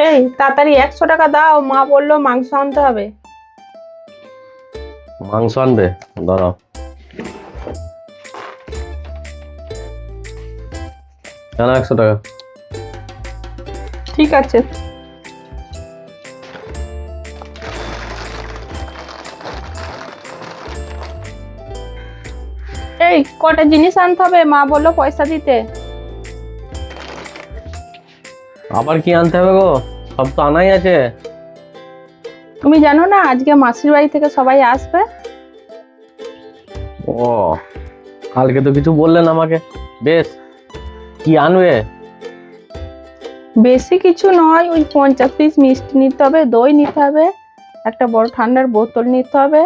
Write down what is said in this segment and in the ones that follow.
এই তাড়াতাড়ি 100 টাকা দাও, মা বললো মাংস আনতে হবে। মাংস আনবে? দাঁড়াও। কেন 100 টাকা? ঠিক আছে। এই কটা জিনিস আনতে হবে, মা বললো পয়সা দিতে। আবার কি আনতে হবে গো? সব তো আনাই আছে। তুমি জানো না আজকে মাসির বাড়ি থেকে সবাই আসবে? ও, কালকে তো কিছু বললেন আমাকে। বেশ, কি আনবে? বেশি কিছু নয়, ওই 50 পিস মিষ্টি নিতে হবে, দই নিতে হবে, একটা বড় ঠান্ডার বোতল নিতে হবে,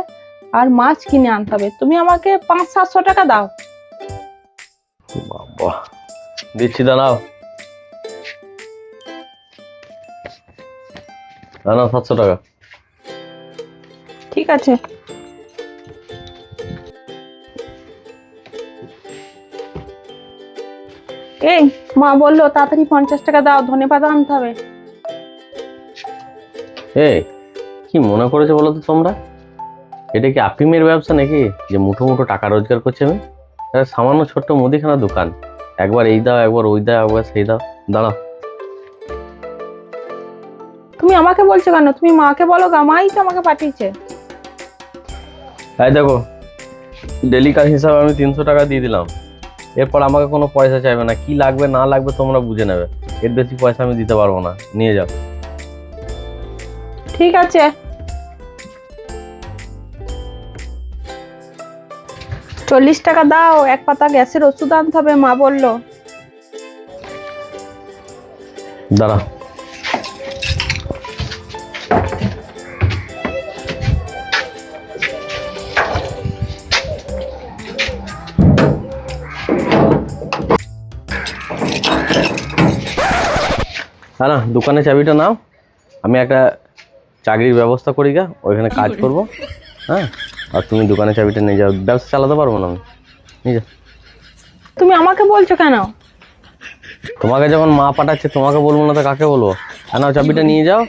আর মাছ কিনে আনতে হবে। তুমি আমাকে 500-700 টাকা দাও। বাবা, দিচ্ছি, দাঁড়াও। দাঁড়াও, 700 টাকা। ঠিক আছে। এই মা বললো তাড়াতাড়ি 50 টাকা দাও, ধনেপাতা আনতে হবে। এই, কি মনে করেছো বলো তো তোমরা? এটা কি আফিমের ব্যবসা নাকি যে মুঠো মুঠো টাকা রোজগার করছে আমি? এটা সামান্য ছোট্ট মুদিখানা দোকান। একবার এই দাও, একবার ওই দাও, একবার সেই দাও। দাঁড়াও। তুমি আমাকে বলছো কেন? তুমি মাকে বলো গা, মাই তো আমাকে পাঠিয়েছে। এই দেখো, ডেলি কাজ হিসাবে আমি 300 টাকা দিয়ে দিলাম। এরপর আমাকে কোনো পয়সা চাইবে না। কি লাগবে না লাগবে তোমরা বুঝে নেবে। এর বেশি পয়সা আমি দিতে পারবো না। নিয়ে যাও। ঠিক আছে। চল্লিশ টাকা দাও, এক পাতা গ্যাসের ওষুধ আনতে হবে, মা বললো। দাঁড়া। হ্যাঁ না, দোকানের চাবিটা নাও। আমি একটা চাকরির ব্যবস্থা করি গা, ওইখানে কাজ করব। হ্যাঁ, আর তুমি দোকানের চাবিটা নিয়ে যাও। ব্যবসা চালাতে পারবো না আমি। নিয়ে যাও। তুমি আমাকে বলছো কেন? তোমাকে যখন মা পাঠাচ্ছে তোমাকে বলবো না তো কাকে বলবো? হ্যাঁ, নাও চাবিটা নিয়ে যাও।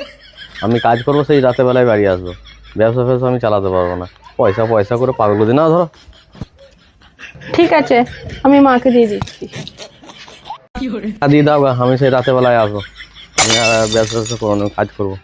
আমি কাজ করবো, সেই রাতের বেলায় বাড়ি আসবো। ব্যবসা ফ্যাবসা আমি চালাতে পারবো না। পয়সা পয়সা করে পাগল করে নাও, ধরো। ঠিক আছে, আমি মাকে দিয়ে দিচ্ছি। দিয়ে দাও গা, আমি সেই রাতের বেলায় আসবো। আমি আর ব্যবসা ফ্যাবসা করবো না, কাজ করবো।